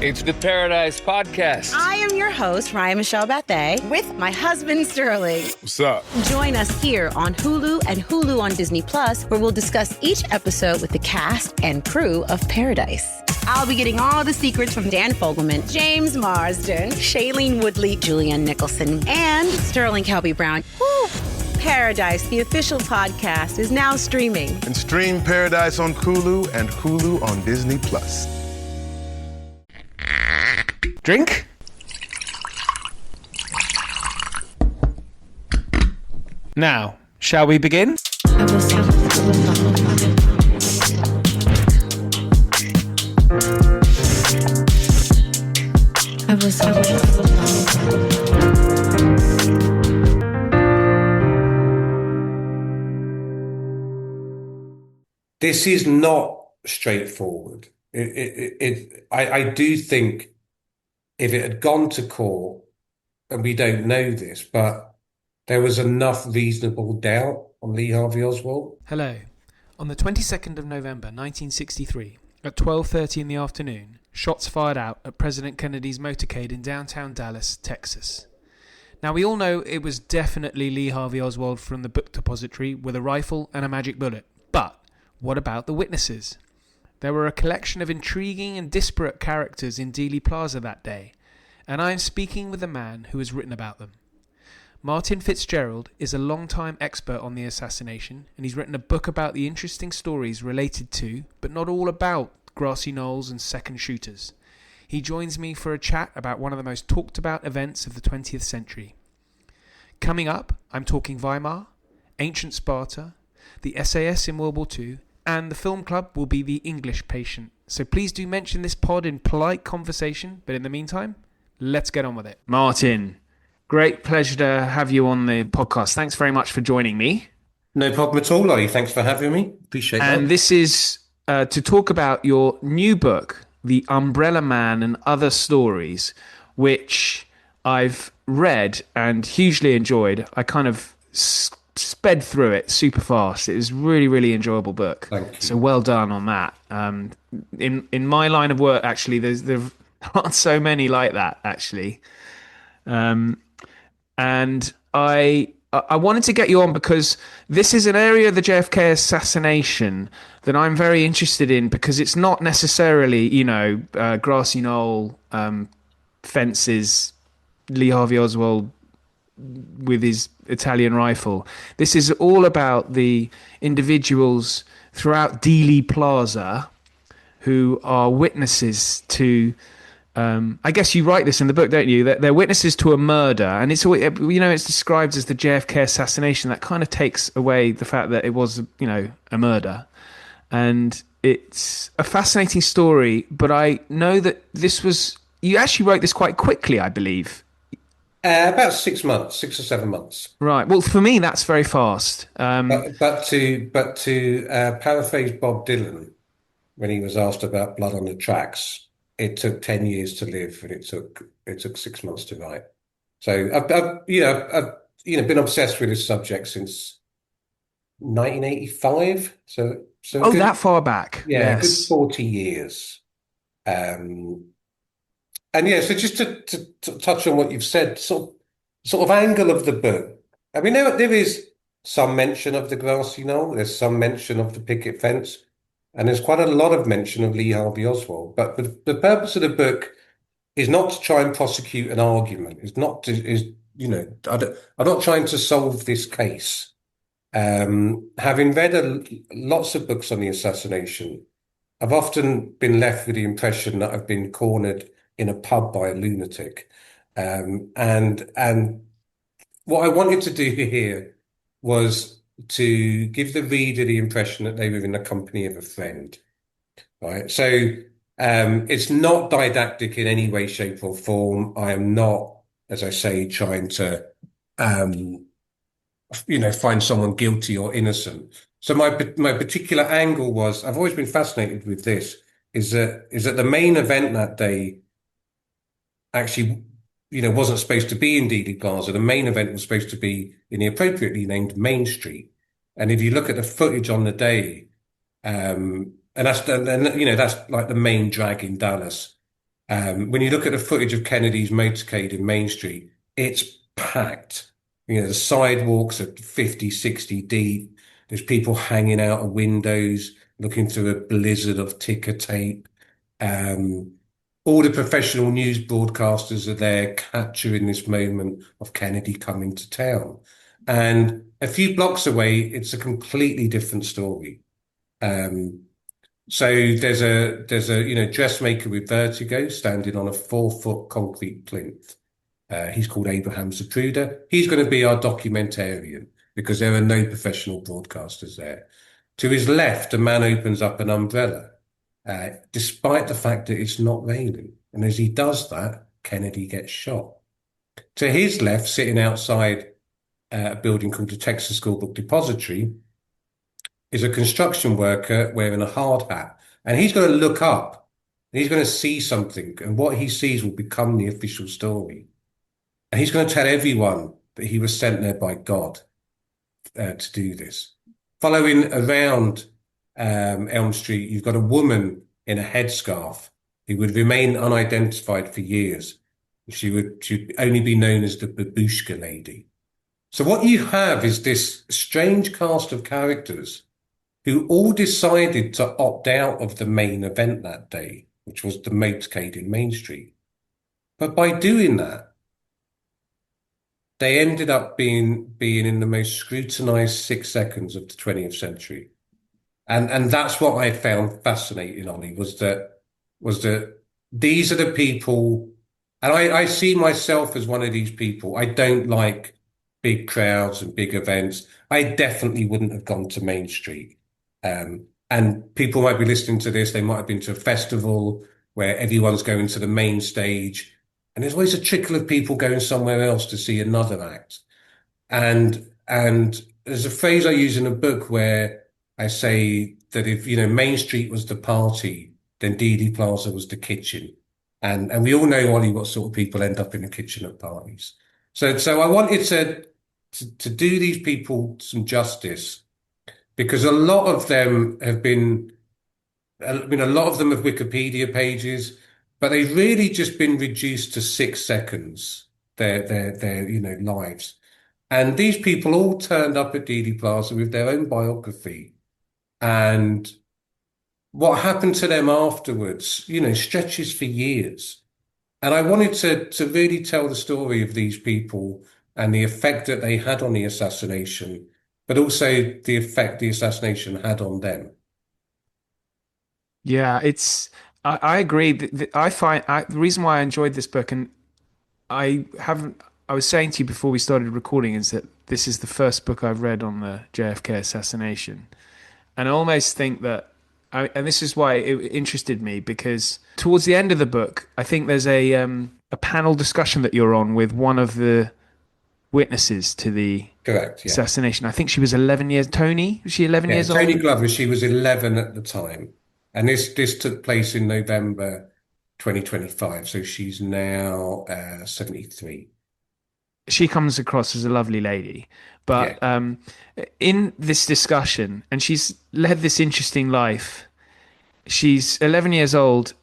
It's the Paradise Podcast. I am your host, Ryan Michelle Bethay, with my husband, Sterling. What's up? Join us here on Hulu and Hulu on Disney Plus, where we'll discuss each episode with the cast and crew of Paradise. I'll be getting all the secrets from Dan Fogelman, James Marsden, Shailene Woodley, Julianne Nicholson, and Sterling Kelby Brown. Woo! Paradise, the official podcast, is now streaming. And stream Paradise on Hulu and Hulu on Disney Plus. Drink? Now, shall we begin? This is not straightforward. I do think if it had gone to court, and we don't know this, but there was enough reasonable doubt on Lee Harvey Oswald. Hello. On the 22nd of November 1963, at 12:30 in the afternoon, shots fired out at President Kennedy's motorcade in downtown Dallas, Texas. Now, we all know it was definitely Lee Harvey Oswald from the Book Depository with a rifle and a magic bullet. But what about the witnesses? There were a collection of intriguing and disparate characters in Dealey Plaza that day, and I am speaking with a man who has written about them. Martin Fitzgerald is a long-time expert on the assassination, and he's written a book about the interesting stories related to, but not all about, grassy knolls and second shooters. He joins me for a chat about one of the most talked about events of the 20th century. Coming up, I'm talking Weimar, ancient Sparta, the SAS in World War II, and the film club will be The English Patient. So please do mention this pod in polite conversation, but in the meantime, let's get on with it. Martin, great pleasure to have you on the podcast. Thanks very much for joining me. No problem at all, Ollie. Thanks for having me. Appreciate that. And this is to talk about your new book, The Umbrella Man and Other Stories, which I've read and hugely enjoyed. I kind of sped through it super fast. It was really, really enjoyable book. Thank you. So well done on that. In my line of work, actually, there aren't so many like that, actually. And I wanted to get you on because this is an area of the JFK assassination that I'm very interested in, because it's not necessarily, grassy knoll, fences, Lee Harvey Oswald with his Italian rifle. This is all about the individuals throughout Dealey Plaza who are witnesses to, I guess you write this in the book, don't you? That they're witnesses to a murder, and it's described as the JFK assassination. That kind of takes away the fact that it was, a murder. And it's a fascinating story, but I know that you actually wrote this quite quickly, I believe. About 6 months, 6 or 7 months. Right. Well, for me, that's very fast. But to paraphrase Bob Dylan, when he was asked about Blood on the Tracks, it took 10 years to live, and it took 6 months to write. So I've been obsessed with this subject since 1985. So that far back. Yeah, yes. A good 40 years. And yeah, so just to touch on what you've said, sort of angle of the book. I mean, there is some mention of the grassy knoll, there's some mention of the picket fence, and there's quite a lot of mention of Lee Harvey Oswald. But the purpose of the book is not to try and prosecute an argument. I'm not trying to solve this case. Having read lots of books on the assassination, I've often been left with the impression that I've been cornered in a pub by a lunatic. And what I wanted to do here was to give the reader the impression that they were in the company of a friend, right? So it's not didactic in any way, shape or form. I am not, as I say, trying to, find someone guilty or innocent. So my particular angle was, I've always been fascinated with this, is that the main event that day actually, wasn't supposed to be in Dealey Plaza. The main event was supposed to be in the appropriately named Main Street. And if you look at the footage on the day, and that's like the main drag in Dallas, When you look at the footage of Kennedy's motorcade in Main Street, it's packed. You know, the sidewalks are 50, 60 deep. There's people hanging out of windows, looking through a blizzard of ticker tape. Um, all the professional news broadcasters are there capturing this moment of Kennedy coming to town. And a few blocks away, it's a completely different story. Um, so there's a dressmaker with vertigo standing on a 4-foot concrete plinth. He's called Abraham Zapruder. He's going to be our documentarian because there are no professional broadcasters there. To his left, a man opens up an umbrella, despite the fact that it's not raining. And as he does that, Kennedy gets shot. To his left, sitting outside a building called the Texas School Book Depository, is a construction worker wearing a hard hat. And he's going to look up and he's going to see something. And what he sees will become the official story. And he's going to tell everyone that he was sent there by God to do this. Following around Elm Street, you've got a woman in a headscarf who would remain unidentified for years. She'd only be known as the Babushka Lady. So what you have is this strange cast of characters who all decided to opt out of the main event that day, which was the motorcade in Main Street. But by doing that, they ended up being in the most scrutinized 6 seconds of the 20th century. And that's what I found fascinating, Ollie, was that these are the people, and I see myself as one of these people. I don't like big crowds and big events. I definitely wouldn't have gone to Main Street. And people might be listening to this, they might have been to a festival where everyone's going to the main stage, and there's always a trickle of people going somewhere else to see another act. And there's a phrase I use in a book where I say that if, Main Street was the party, then Dealey Plaza was the kitchen. And we all know, Ollie, what sort of people end up in the kitchen at parties. So I wanted to do these people some justice, because a lot of them have a lot of them have Wikipedia pages, but they've really just been reduced to 6 seconds, their lives. And these people all turned up at Dealey Plaza with their own biography. And what happened to them afterwards, stretches for years. And I wanted to really tell the story of these people and the effect that they had on the assassination, but also the effect the assassination had on them. Yeah, I agree. I find the reason why I enjoyed this book, and I was saying to you before we started recording, is that this is the first book I've read on the JFK assassination. And I almost think that, and this is why it interested me, because towards the end of the book, I think there's a panel discussion that you're on with one of the witnesses to the Correct, yeah. assassination. I think she was 11 years. Tony, was she 11 years old? Tony Glover, she was 11 at the time. And this took place in November 2025. So she's now 73. She comes across as a lovely lady. But in this discussion, and she's led this interesting life, she's 11 years old.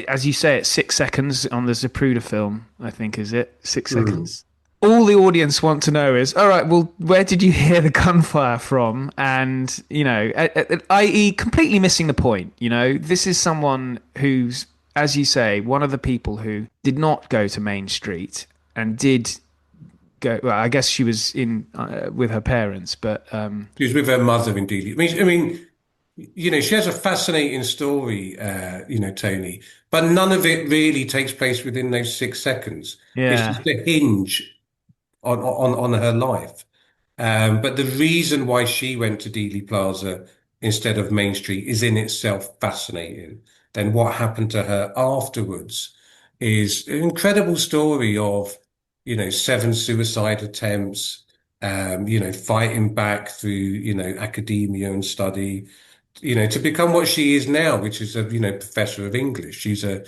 As you say, it's 6 seconds on the Zapruder film, I think, is it? 6 seconds. All the audience want to know is, all right, well, where did you hear the gunfire from? And, i.e. completely missing the point. This is someone who's, as you say, one of the people who did not go to Main Street and did go, well, I guess she was in with her parents, but... She was with her mother in Dealey. I mean, she has a fascinating story, Tony, but none of it really takes place within those 6 seconds. Yeah. It's just a hinge on her life. But the reason why she went to Dealey Plaza instead of Main Street is in itself fascinating. Then what happened to her afterwards is an incredible story of, 7 suicide attempts, fighting back through, academia and study, to become what she is now, which is a, professor of English. She's a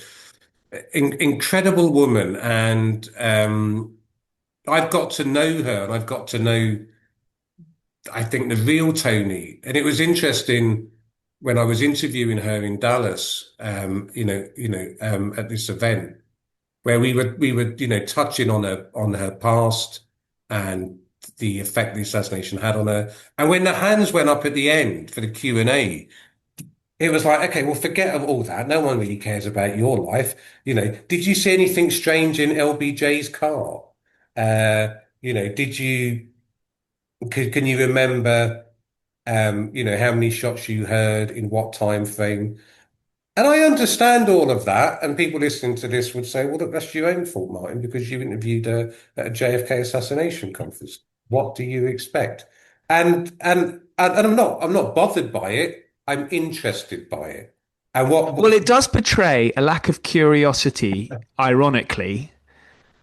incredible woman. And, I've got to know her, and I've got to know, I think, the real Tony. And it was interesting when I was interviewing her in Dallas, at this event where we were, touching on her past and the effect the assassination had on her. And when the hands went up at the end for the Q&A, it was like, okay, well, forget all that. No one really cares about your life. Did you see anything strange in LBJ's car? Did you, can you remember, how many shots you heard in what time frame? And I understand all of that. And people listening to this would say, well, look, that's your own fault, Martin, because you interviewed at a JFK assassination conference. What do you expect? And I'm not bothered by it. I'm interested by it. And Well, it does portray a lack of curiosity, ironically,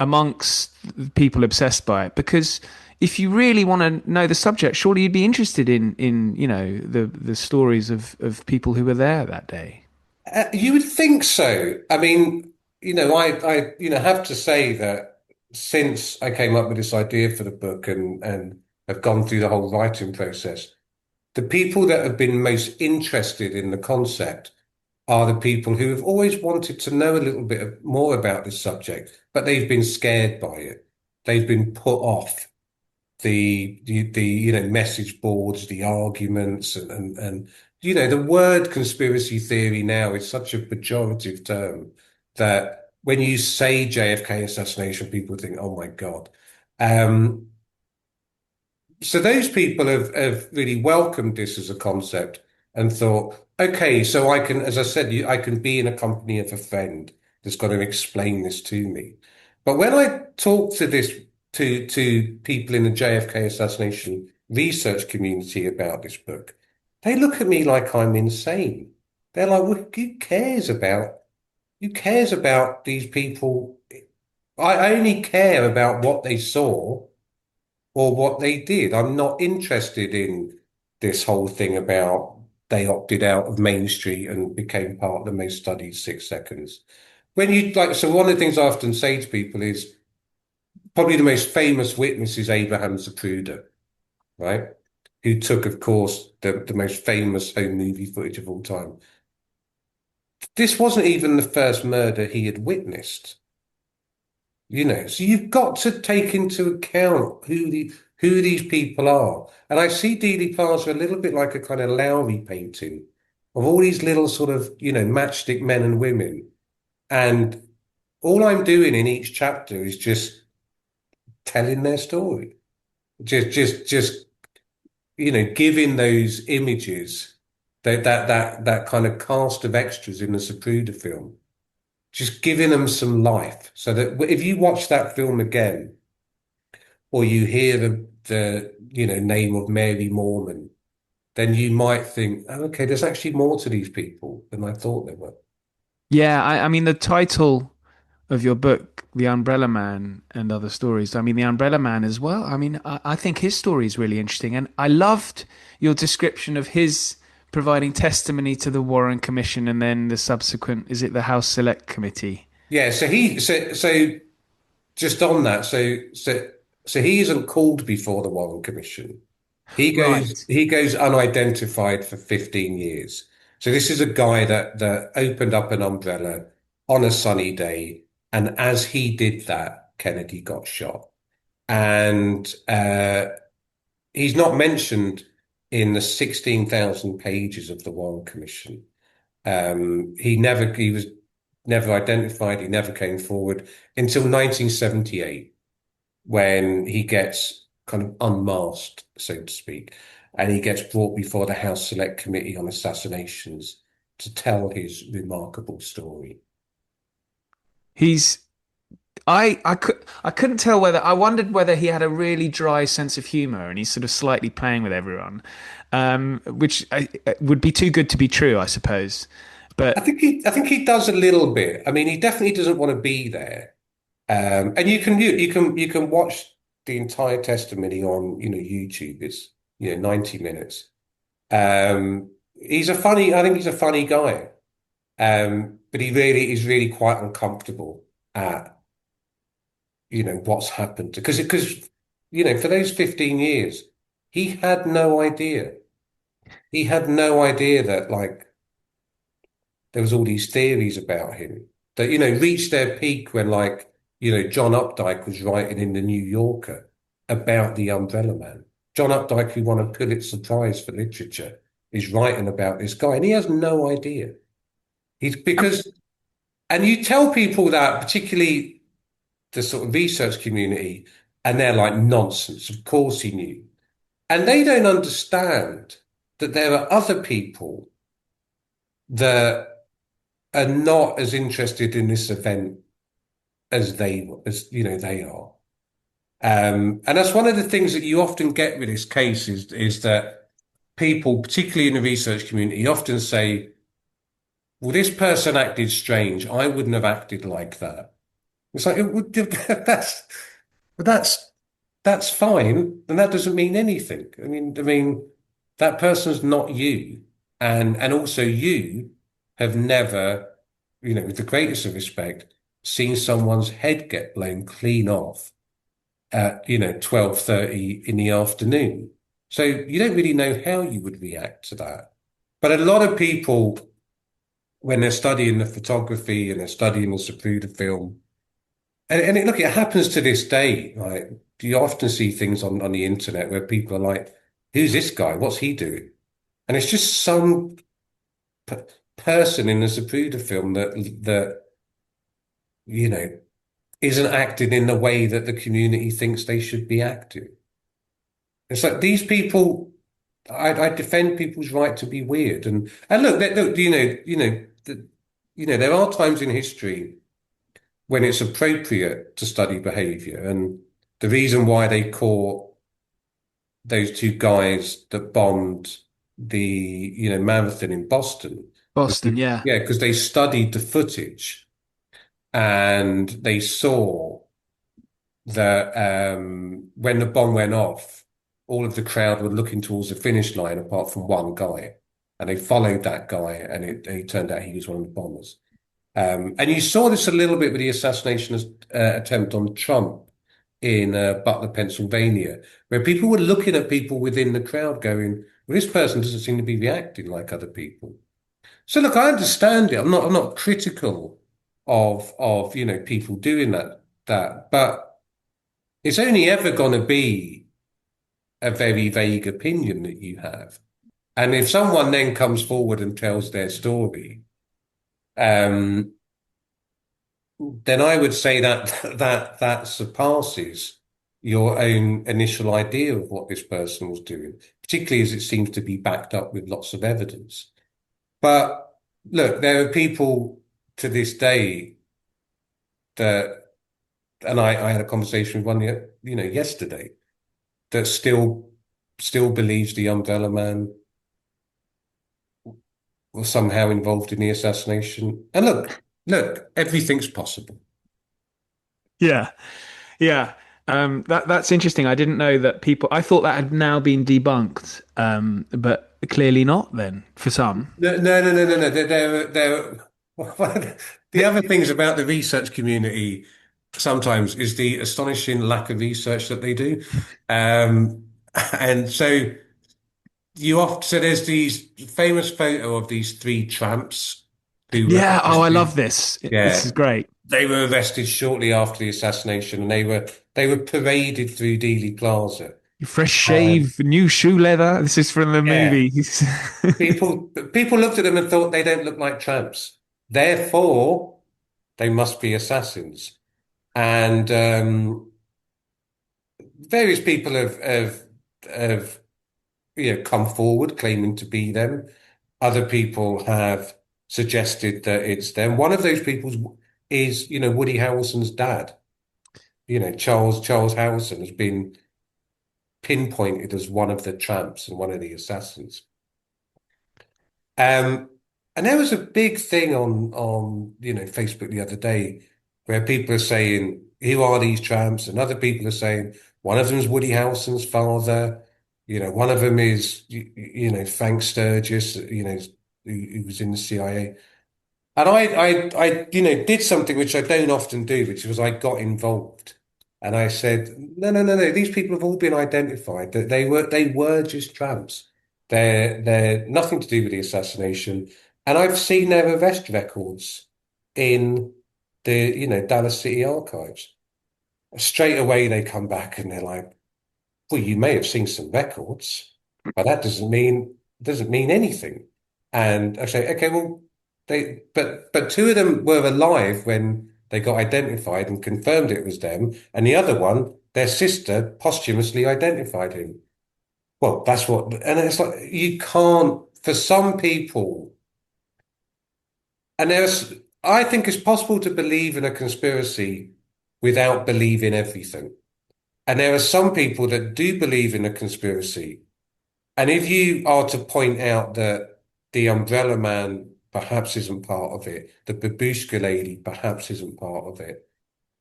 amongst people obsessed by it. Because if you really want to know the subject, surely you'd be interested in the stories of people who were there that day. You would think so. I mean, I have to say that since I came up with this idea for the book and have gone through the whole writing process, the people that have been most interested in the concept are the people who have always wanted to know a little bit more about this subject, but they've been scared by it. They've been put off the message boards, the arguments, and the word conspiracy theory now is such a pejorative term that when you say JFK assassination, people think, oh my God. So those people have really welcomed this as a concept and thought, okay, so I can, as I said, I can be in a company of a friend that's going to explain this to me. But when I talk to people in the JFK assassination research community about this book, they look at me like I'm insane. They're like, well, who cares about these people? I only care about what they saw or what they did. I'm not interested in this whole thing about they opted out of Main Street and became part of the most studied 6 seconds. So one of the things I often say to people is probably the most famous witness is Abraham Zapruder, right? Who took, of course, the most famous home movie footage of all time. This wasn't even the first murder he had witnessed. So you've got to take into account who these people are. And I see Dealey Plaza a little bit like a kind of Lowry painting of all these little sort of, matchstick men and women. And all I'm doing in each chapter is just telling their story. Just giving those images, that kind of cast of extras in the Zapruder film, just giving them some life, so that if you watch that film again, or you hear the name of Mary Mormon, then you might think, oh, okay, there's actually more to these people than I thought there were. Yeah, I mean, the title of your book, The Umbrella Man and Other Stories. I mean, The Umbrella Man as well. I mean, I think his story is really interesting. And I loved your description of his providing testimony to the Warren Commission and then the subsequent, is it the House Select Committee? Yeah, so just on that, so he isn't called before the Warren Commission. Right. He goes unidentified for 15 years. So this is a guy that opened up an umbrella on a sunny day, and as he did that, Kennedy got shot. And he's not mentioned in the 16,000 pages of the Warren Commission. He was never identified. He never came forward until 1978, when he gets kind of unmasked, so to speak, and he gets brought before the House Select Committee on Assassinations to tell his remarkable story. I couldn't tell whether, I wondered whether he had a really dry sense of humor and he's sort of slightly playing with everyone, which would be too good to be true, I suppose. But I think he does a little bit. I mean, he definitely doesn't want to be there. And you can watch the entire testimony on YouTube. It's 90 minutes. I think he's a funny guy. But he really is really quite uncomfortable at what's happened, because for those 15 years he had no idea. he had no idea that like there was all these theories about him that, reached their peak when like, John Updike was writing in the New Yorker about the Umbrella Man. John Updike, who won a Pulitzer Prize for literature, is writing about this guy, and he has no idea. And you tell people that, particularly the sort of research community, and they're like, nonsense. Of course he knew. And they don't understand that there are other people that are not as interested in this event as they are. And that's one of the things that you often get with this case is that people, particularly in the research community, often say, well, this person acted strange. I wouldn't have acted like that. It's like, that's fine, and that doesn't mean anything. I mean, that person's not you, and also you have never, with the greatest of respect, seen someone's head get blown clean off at 12:30 in the afternoon. So you don't really know how you would react to that. But a lot of people, when they're studying the photography and they're studying the Zapruder film, and look, it happens to this day. Right? You often see things on the internet where people are like, "Who's this guy? What's he doing?" And it's just some person in the Zapruder film that isn't acting in the way that the community thinks they should be acting. It's like these people. I defend people's right to be weird, and look, there are times in history when it's appropriate to study behavior. And the reason why they caught those two guys that bombed the, marathon in Boston. Boston, yeah. Yeah, because they studied the footage and they saw that when the bomb went off, all of the crowd were looking towards the finish line apart from one guy. And they followed that guy, and it turned out he was one of the bombers. And you saw this a little bit with the assassination attempt on Trump in Butler, Pennsylvania, where people were looking at people within the crowd going, well, this person doesn't seem to be reacting like other people. So look, I understand it. I'm not critical of people doing that, but it's only ever going to be a very vague opinion that you have. And if someone then comes forward and tells their story, then I would say that surpasses your own initial idea of what this person was doing, particularly as it seems to be backed up with lots of evidence. But look, there are people to this day that, and I had a conversation with one, yesterday, that still believes the Umbrella Man was somehow involved in the assassination. And look, everything's possible. Yeah. Yeah. That's interesting. I didn't know that people, I thought that had now been debunked, but clearly not then for some. No. The other things about the research community sometimes is the astonishing lack of research that they do. And so there's these famous photo of these three tramps who Yeah. Oh, I love this. Yeah. This is great. They were arrested shortly after the assassination, and they were paraded through Dealey Plaza. Fresh shave, new shoe leather. This is from the movie. People looked at them and thought they don't look like tramps. Therefore, they must be assassins. And various people have come forward claiming to be them. Other people have suggested that it's them. One of those people is, Woody Harrelson's dad. Charles Harrelson has been pinpointed as one of the tramps and one of the assassins. And there was a big thing on Facebook the other day where people are saying, who are these tramps? And other people are saying, one of them is Woody Harrelson's father. One of them is, Frank Sturgis, who was in the CIA. And I did something which I don't often do, which was I got involved. And I said, no. These people have all been identified. That they were just tramps. They're nothing to do with the assassination. And I've seen their arrest records in the Dallas City archives. Straight away they come back and they're like, well, you may have seen some records, but that doesn't mean anything. And I say, okay, well, but two of them were alive when they got identified and confirmed it was them, and the other one, their sister, posthumously identified him. Well, that's what, and it's like you can't, for some people, and I think it's possible to believe in a conspiracy without believing everything. And there are some people that do believe in a conspiracy. And if you are to point out that the Umbrella Man perhaps isn't part of it, the Babushka Lady perhaps isn't part of it,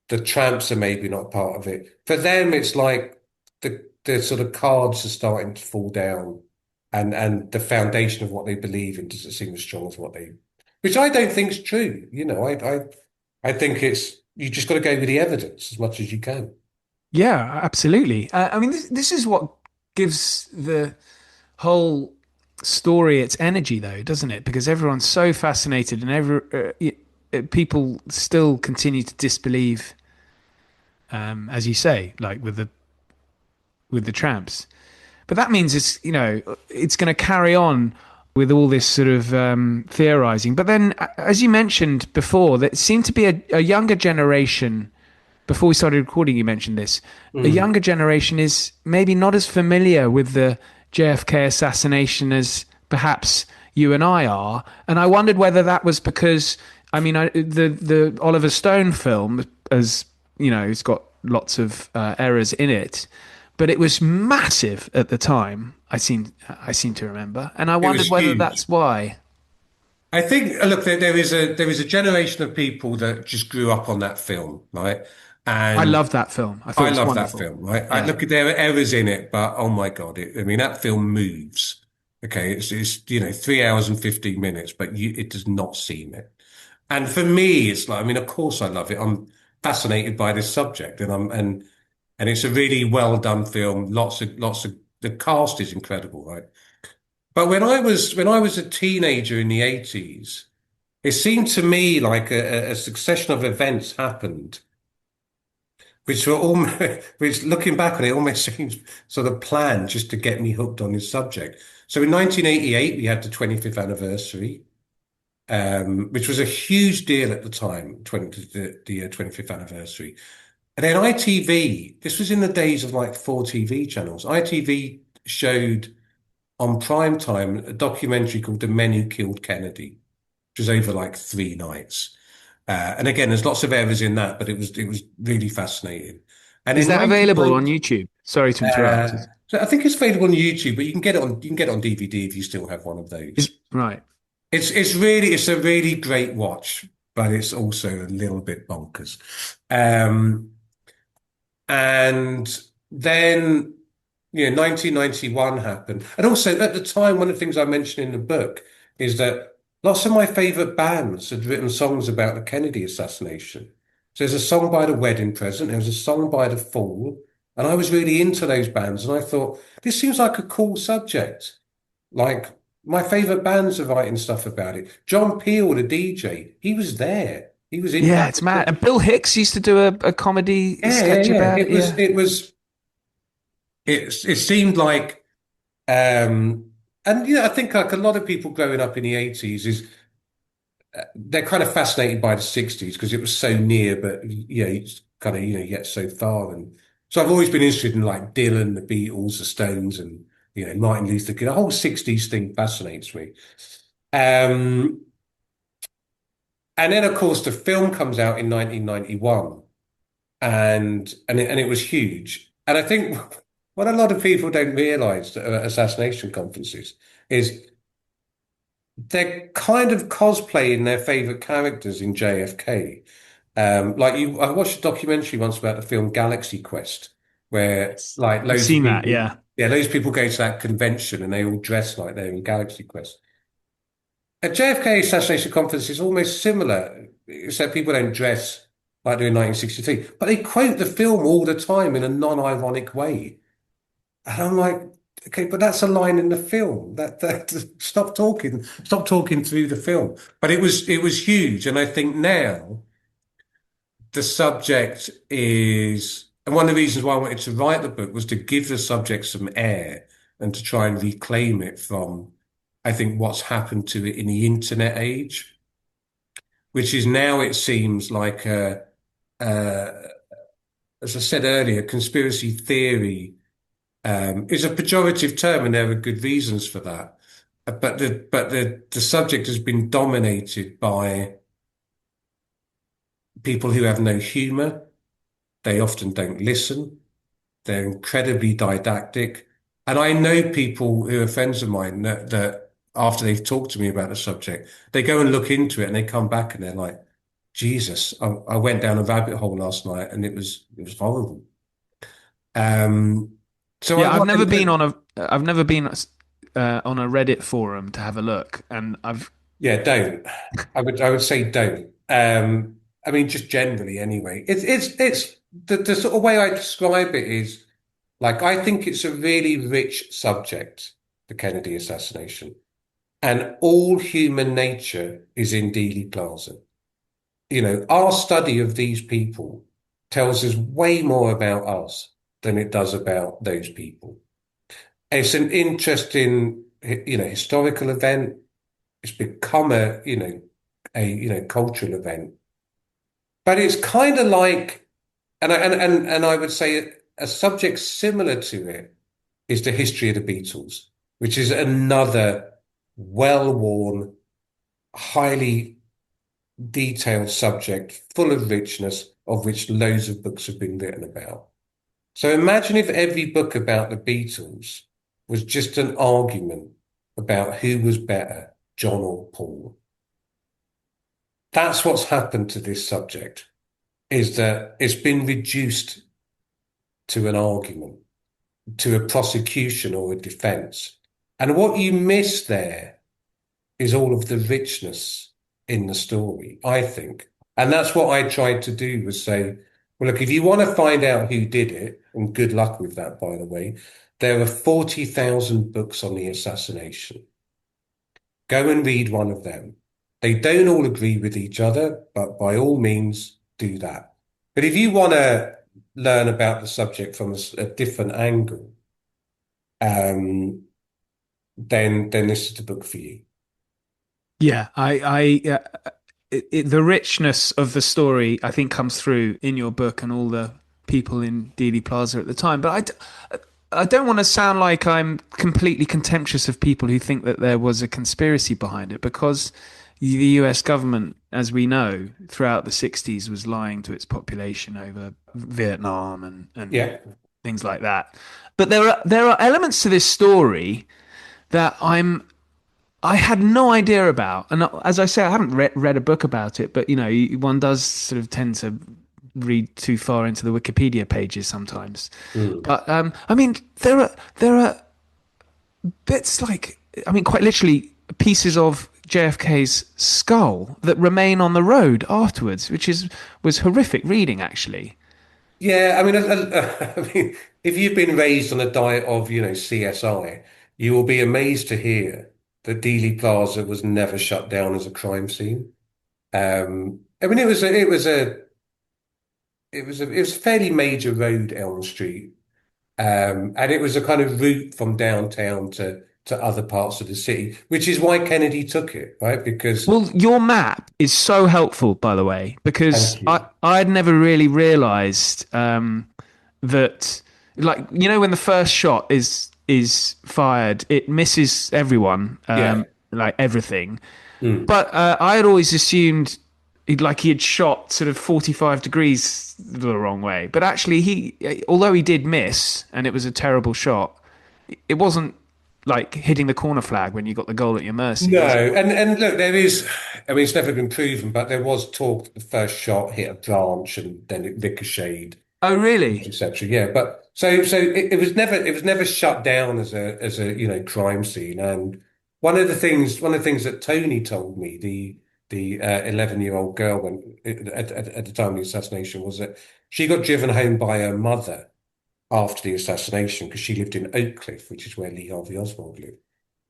the tramps are maybe not part of it. For them, it's like the sort of cards are starting to fall down, and the foundation of what they believe in doesn't seem as strong as which I don't think is true. I think you just got to go with the evidence as much as you can. Yeah, absolutely. I mean, this is what gives the whole story its energy, though, doesn't it? Because everyone's so fascinated, and people still continue to disbelieve, as you say, like with the tramps. But that means it's going to carry on with all this sort of theorizing. But then, as you mentioned before, there seemed to be a younger generation. Before we started recording, you mentioned this. A younger generation is maybe not as familiar with the JFK assassination as perhaps you and I are. And I wondered whether that was because, I mean, the Oliver Stone film, as you know, it's got lots of errors in it, but it was massive at the time. I seem to remember, and I wondered whether that's why. I think, look, there is a generation of people that just grew up on that film, right? And I love that film. I thought it was love wonderful. that film, right? Yeah. Look, there are errors in it, but oh my God, I mean, that film moves. Okay, it's 3 hours and 15 minutes, but it does not seem it. And for me, it's like, I mean, of course I love it. I'm fascinated by this subject, and it's a really well done film. Lots of the cast is incredible, right? But when I was a teenager in the 80s, it seemed to me like a succession of events happened, which were almost, which looking back on it, almost seems sort of planned just to get me hooked on this subject. So in 1988, we had the 25th anniversary, which was a huge deal at the time, the 25th anniversary. And then ITV, this was in the days of like 4 TV channels. ITV showed on prime time a documentary called The Men Who Killed Kennedy, which was over like 3 nights. And again, there's lots of errors in that, but it was really fascinating. And is that available on YouTube? Sorry to interrupt. So I think it's available on YouTube, but you can get it on DVD if you still have one of those. Right. It's a really great watch, but it's also a little bit bonkers. And then 1991 happened. And also at the time, one of the things I mentioned in the book is that lots of my favorite bands had written songs about the Kennedy assassination. So there's a song by The Wedding Present, there was a song by The Fall, and I was really into those bands. And I thought, this seems like a cool subject. Like, my favorite bands are writing stuff about it. John Peel, the DJ, he was there. He was in. Yeah, it's mad. And Bill Hicks used to do a comedy sketch about it. It seemed like, and I think like a lot of people growing up in the 80s they're kind of fascinated by the 60s because it was so near, but it's kind of yet so far. And so I've always been interested in like Dylan, the Beatles, the Stones, and Martin Luther King. The whole 60s thing fascinates me. And then of course the film comes out in 1991, and it was huge. And I think what a lot of people don't realize at assassination conferences is they're kind of cosplaying their favorite characters in JFK. I watched a documentary once about the film Galaxy Quest, where like I've seen that, yeah. Yeah, those people go to that convention and they all dress like they're in Galaxy Quest. A JFK assassination conference is almost similar, except people don't dress like they're in 1963, but they quote the film all the time in a non-ironic way. And I'm like, Okay, but that's a line in the film. That stop talking through the film. But it was huge, and I think now the subject is, and one of the reasons why I wanted to write the book was to give the subject some air and to try and reclaim it from, I think, what's happened to it in the internet age, which is now it seems like as I said earlier, conspiracy theory is a pejorative term, and there are good reasons for that. But the subject has been dominated by people who have no humor. They often don't listen. They're incredibly didactic. And I know people who are friends of mine that after they've talked to me about the subject, they go and look into it and they come back and they're like, Jesus, I went down a rabbit hole last night and it was horrible. So Yeah, I've never been on a Reddit forum to have a look, and Yeah, don't. I would say don't. I mean, just generally anyway. It's the sort of way I describe it is like I think it's a really rich subject, the Kennedy assassination, and all human nature is in Dealey Plaza. You know, our study of these people tells us way more about us than it does about those people. It's an interesting, historical event. It's become a cultural event, but it's kind of like, and I would say a subject similar to it is the history of the Beatles, which is another well-worn, highly detailed subject, full of richness, of which loads of books have been written about. So imagine if every book about the Beatles was just an argument about who was better, John or Paul. That's what's happened to this subject, is that it's been reduced to an argument, to a prosecution or a defense. And what you miss there is all of the richness in the story, I think. And that's what I tried to do, was say, well, look, if you want to find out who did it, and good luck with that, by the way, there are 40,000 books on the assassination. Go and read one of them. They don't all agree with each other, but by all means, do that. But if you want to learn about the subject from a different angle, then this is the book for you. Yeah, the richness of the story, I think, comes through in your book and all the people in Dealey Plaza at the time. But I don't want to sound like I'm completely contemptuous of people who think that there was a conspiracy behind it, because the US government, as we know, throughout the 60s was lying to its population over Vietnam and things like that. But there are elements to this story that I had no idea about. And as I say, I haven't read a book about it, but, one does sort of tend to read too far into the Wikipedia pages sometimes. But, I mean, there are bits like, I mean, quite literally pieces of JFK's skull that remain on the road afterwards, which was horrific reading, actually. Yeah, I mean, I mean, if you've been raised on a diet of, CSI, you will be amazed to hear that Dealey Plaza was never shut down as a crime scene. I mean, it was a fairly major road, Elm Street, and it was a kind of route from downtown to other parts of the city, which is why Kennedy took it, right? Because your map is so helpful, by the way, because I'd never really realised that, like, when the first shot is fired, it misses everyone, like everything. But I had always assumed he had shot sort of 45 degrees the wrong way. But actually, although he did miss, and it was a terrible shot, it wasn't like hitting the corner flag when you got the goal at your mercy. No, and look, there is, I mean, it's never been proven, but there was talk that the first shot hit a branch and then it ricocheted. Oh, really? Etc. Yeah, but so it was never shut down as a crime scene. And one of the things that Tony told me, the 11-year-old girl when at the time of the assassination, was that she got driven home by her mother after the assassination because she lived in Oak Cliff, which is where Lee Harvey Oswald lived.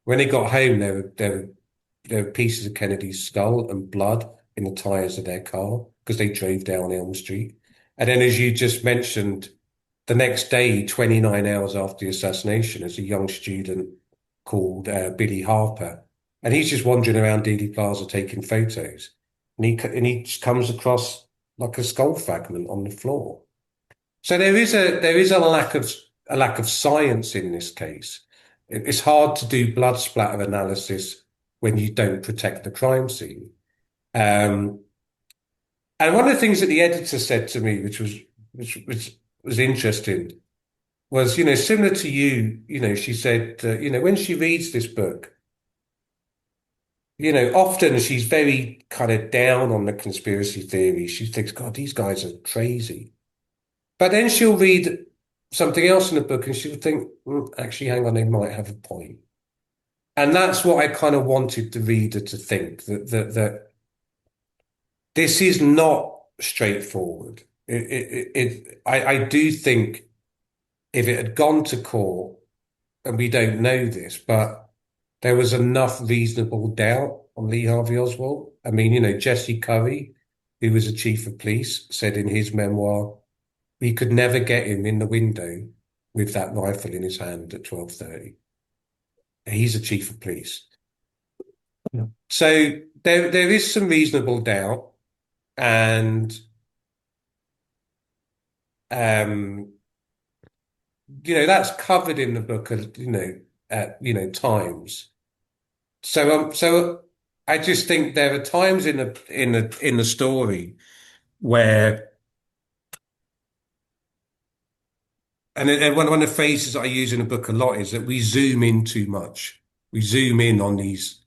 When they got home, there were pieces of Kennedy's skull and blood in the tires of their car because they drove down Elm Street. And then, as you just mentioned, the next day, 29 hours after the assassination, there's a young student called Billy Harper, and he's just wandering around Dealey Plaza taking photos, and he just comes across like a skull fragment on the floor. So there is a lack of science in this case. It's hard to do blood splatter analysis when you don't protect the crime scene. And one of the things that the editor said to me, which was interesting, was, similar to you, she said, when she reads this book, often she's very kind of down on the conspiracy theory. She thinks, God, these guys are crazy. But then she'll read something else in the book and she'll think, actually, hang on, they might have a point. And that's what I kind of wanted the reader to think, that this is not straightforward. I do think if it had gone to court, and we don't know this, but there was enough reasonable doubt on Lee Harvey Oswald. I mean, Jesse Curry, who was a chief of police, said in his memoir, we could never get him in the window with that rifle in his hand at 12:30. He's a chief of police. Yeah. So there is some reasonable doubt, and that's covered in the book, at times. So I just think there are times in the story where, and one of the phrases I use in the book a lot is that we zoom in too much. We zoom in on these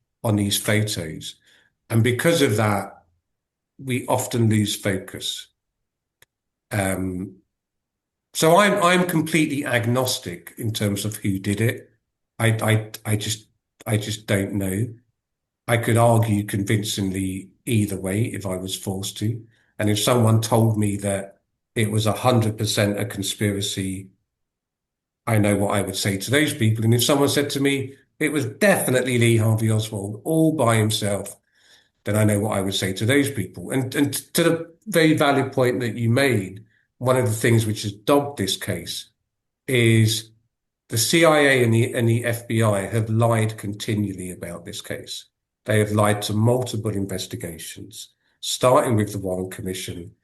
photos, and because of that, we often lose focus. So I'm completely agnostic in terms of who did it. I just don't know. I could argue convincingly either way if I was forced to. And if someone told me that it was 100% a conspiracy, I know what I would say to those people. And if someone said to me, it was definitely Lee Harvey Oswald all by himself, then I know what I would say to those people. And to the very valid point that you made, one of the things which has dogged this case is the CIA and the FBI have lied continually about this case. They have lied to multiple investigations, starting with the Warren Commission,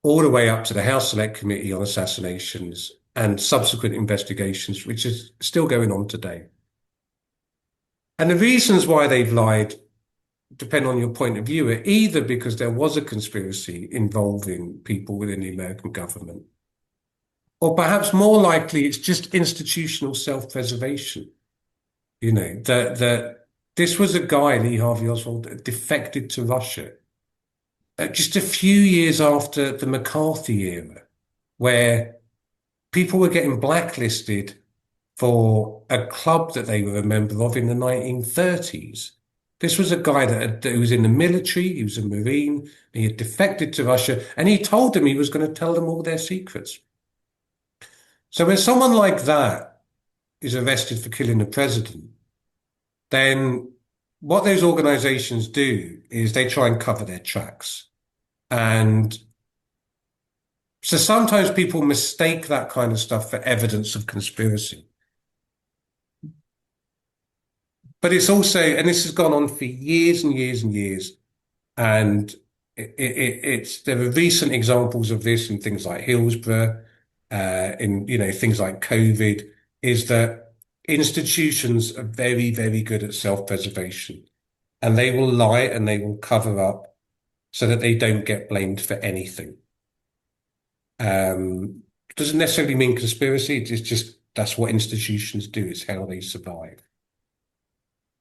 all the way up to the House Select Committee on Assassinations and subsequent investigations, which is still going on today. And the reasons why they've lied depend on your point of view, are either because there was a conspiracy involving people within the American government, or perhaps more likely it's just institutional self-preservation. That this was a guy, Lee Harvey Oswald, that defected to Russia just a few years after the McCarthy era, where people were getting blacklisted for a club that they were a member of in the 1930s. This was a guy that was in the military, he was a Marine, he had defected to Russia, and he told them he was going to tell them all their secrets. So when someone like that is arrested for killing the president, then what those organizations do is they try and cover their tracks. And so sometimes people mistake that kind of stuff for evidence of conspiracy. But it's also, and this has gone on for years and years and years, and there are recent examples of this in things like Hillsborough, in things like COVID, is that institutions are very, very good at self-preservation, and they will lie and they will cover up so that they don't get blamed for anything. Doesn't necessarily mean conspiracy. It's just that's what institutions do. It's how they survive.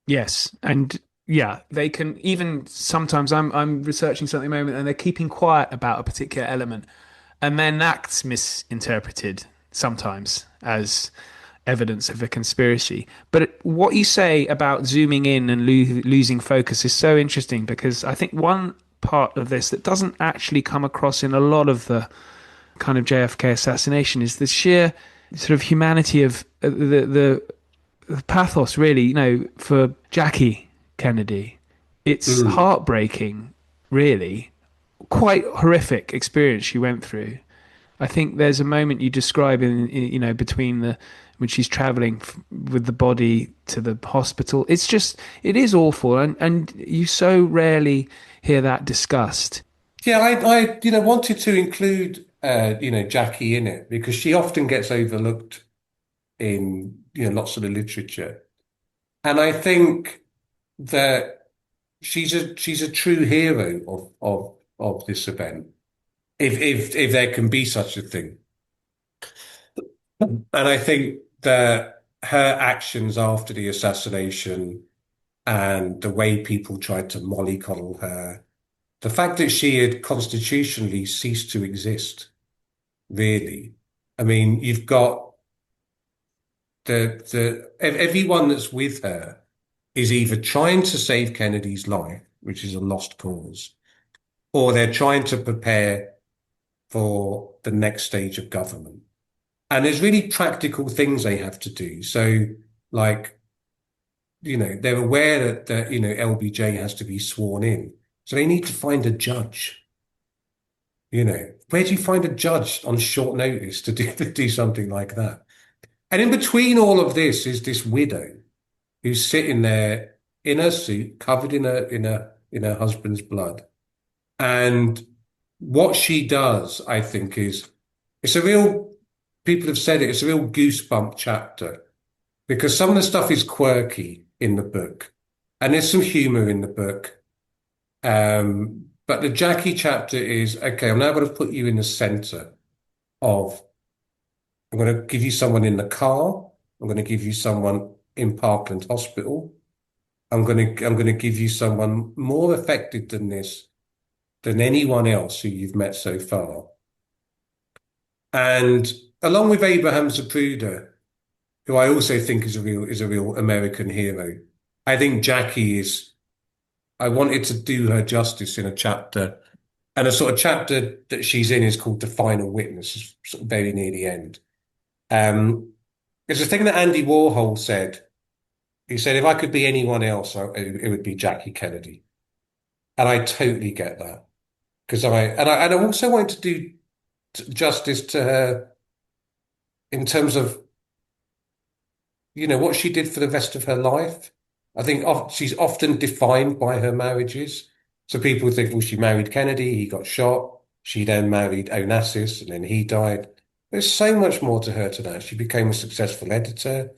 Yes, and yeah, they can even sometimes. I'm researching something at the moment, and they're keeping quiet about a particular element, and then that's misinterpreted sometimes as evidence of a conspiracy. But what you say about zooming in and losing focus is so interesting, because I think one part of this that doesn't actually come across in a lot of the kind of JFK assassination is the sheer sort of humanity of the pathos, really, for Jackie Kennedy. It's heartbreaking, really. Quite horrific experience she went through. I think there's a moment you describe in between when she's traveling with the body to the hospital. It is awful, and you so rarely hear that discussed. Yeah, I wanted to include Jackie in it because she often gets overlooked in lots of the literature, and I think that she's a true hero of this event, if there can be such a thing. And I think that her actions after the assassination and the way people tried to mollycoddle her, the fact that she had constitutionally ceased to exist, really. I mean, you've got everyone that's with her is either trying to save Kennedy's life, which is a lost cause, or they're trying to prepare for the next stage of government. And there's really practical things they have to do. So, like, they're aware that LBJ has to be sworn in. So they need to find a judge. Where do you find a judge on short notice to do something like that? And in between all of this is this widow who's sitting there in her suit, covered in her husband's blood. And what she does, I think, is people have said it's a real goosebump chapter because some of the stuff is quirky in the book and there's some humor in the book. But the Jackie chapter is, okay, I'm now going to put you in the center of, I'm going to give you someone in the car. I'm going to give you someone in Parkland Hospital. I'm going to give you someone more affected than anyone else who you've met so far. And along with Abraham Zapruder, who I also think is a real American hero, I think Jackie is. I wanted to do her justice in a chapter, and a sort of chapter that she's in is called The Final Witness, it's sort of very near the end. It's a thing that Andy Warhol said. He said, if I could be anyone else, it would be Jackie Kennedy. And I totally get that. Because I also wanted to do justice to her in terms of, what she did for the rest of her life. I think she's often defined by her marriages. So people think, well, she married Kennedy, he got shot. She then married Onassis, and then he died. There's so much more to her to that. She became a successful editor.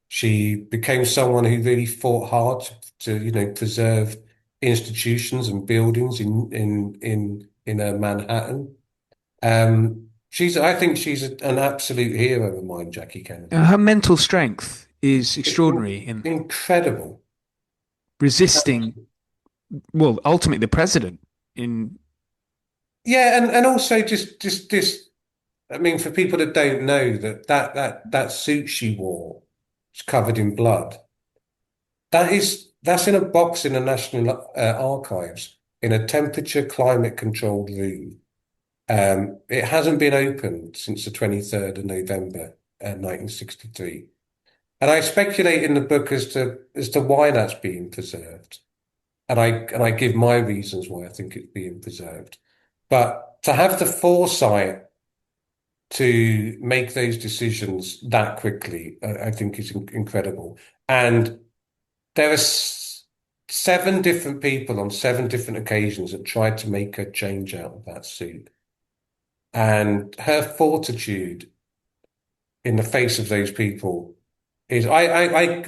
She became someone who really fought hard to preserve institutions and buildings in Manhattan. I think she's an absolute hero of mine, Jackie Kennedy. Her mental strength is extraordinary in incredible. Resisting, well, ultimately the president in. Yeah, and also just this. I mean, for people that don't know that suit she wore, it's covered in blood. That's in a box in the National Archives in a temperature climate controlled room. It hasn't been opened since the 23rd of November, 1963. And I speculate in the book as to why that's being preserved. And I give my reasons why I think it's being preserved. But to have the foresight to make those decisions that quickly, I think is incredible. And there are 7 different people on 7 different occasions that tried to make her change out of that suit. And her fortitude in the face of those people is, I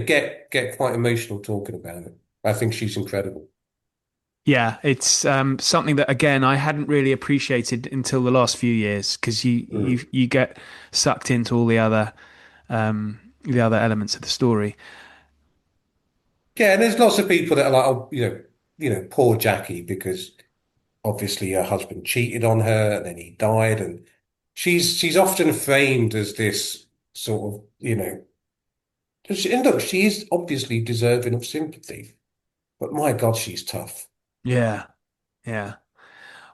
get quite emotional talking about it. I think she's incredible. Yeah, it's something that, again, I hadn't really appreciated until the last few years, because you get sucked into all the other elements of the story. Yeah, and there's lots of people that are like, oh, poor Jackie, because obviously her husband cheated on her and then he died, and she's often framed as this sort of, and look, she is obviously deserving of sympathy, but my God, she's tough. Yeah, yeah.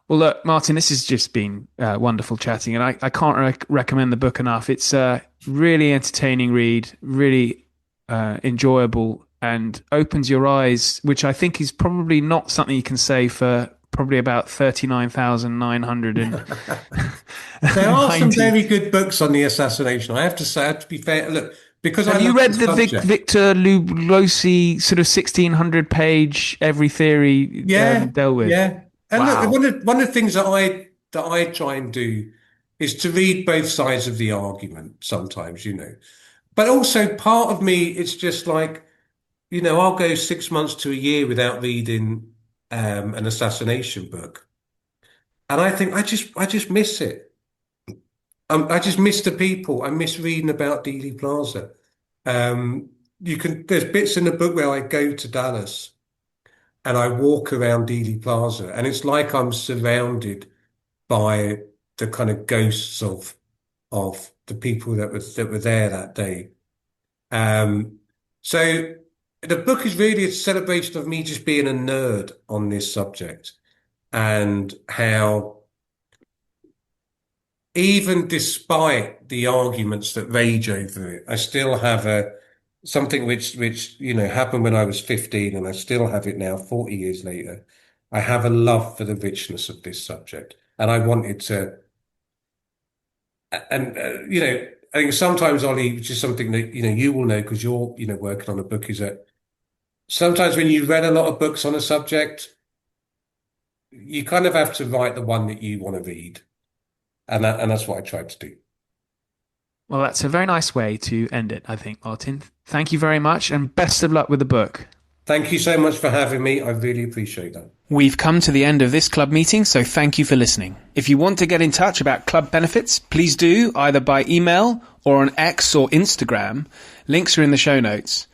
Well, look, Martin, this has just been wonderful chatting, and I can't recommend the book enough. It's a really entertaining read, really enjoyable, and opens your eyes, which I think is probably not something you can say for probably about 39,900. There are some very good books on the assassination. I have to say, I have to be fair. Look, because have you read the Victor Lulosi sort of 1,600-page every theory dealt with? Yeah. And wow. look, one of the things that I try and do is to read both sides of the argument sometimes, But also part of me, it's just like, I'll go 6 months to a year without reading an assassination book. And I think I just miss it. I just miss the people. I miss reading about Dealey Plaza. There's bits in the book where I go to Dallas and I walk around Dealey Plaza, and it's like I'm surrounded by the kind of ghosts of the people that were there that day. So the book is really a celebration of me just being a nerd on this subject, and how even despite the arguments that rage over it, I still have something which happened when I was 15, and I still have it now 40 years later. I have a love for the richness of this subject, and I wanted to, and I think sometimes, Ollie, which is something that you will know because you're working on a book, is that sometimes when you've read a lot of books on a subject, you kind of have to write the one that you want to read, and that's what I tried to do. Well, that's a very nice way to end it, I think, Martin. Thank you very much, and best of luck with the book. Thank you so much for having me. I really appreciate that. We've come to the end of this club meeting, so thank you for listening. If you want to get in touch about club benefits, please do, either by email or on X or Instagram. Links are in the show notes.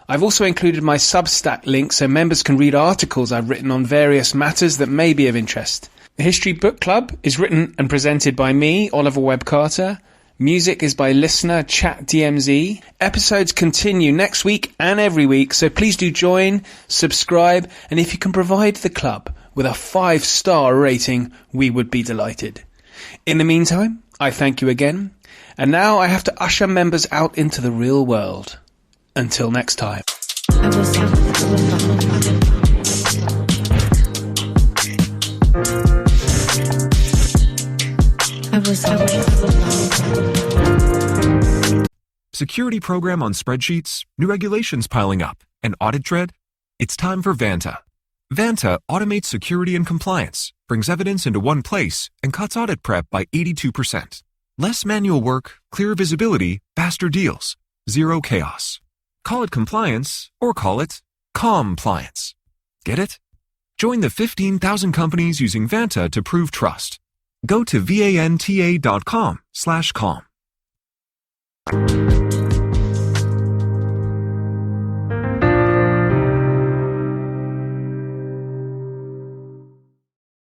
I've also included my Substack link so members can read articles I've written on various matters that may be of interest. The History Book Club is written and presented by me, Oliver Webb-Carter. Music is by listener Chat DMZ. Episodes continue next week and every week, so please do join, subscribe, and if you can provide the club with a 5-star rating, we would be delighted. In the meantime, I thank you again, and now I have to usher members out into the real world. Until next time. Security program on spreadsheets, new regulations piling up, and audit dread? It's time for Vanta. Vanta automates security and compliance, brings evidence into one place, and cuts audit prep by 82%. Less manual work, clearer visibility, faster deals, zero chaos. Call it compliance, or call it compliance. Get it? Join the 15,000 companies using Vanta to prove trust. Go to vanta.com/com.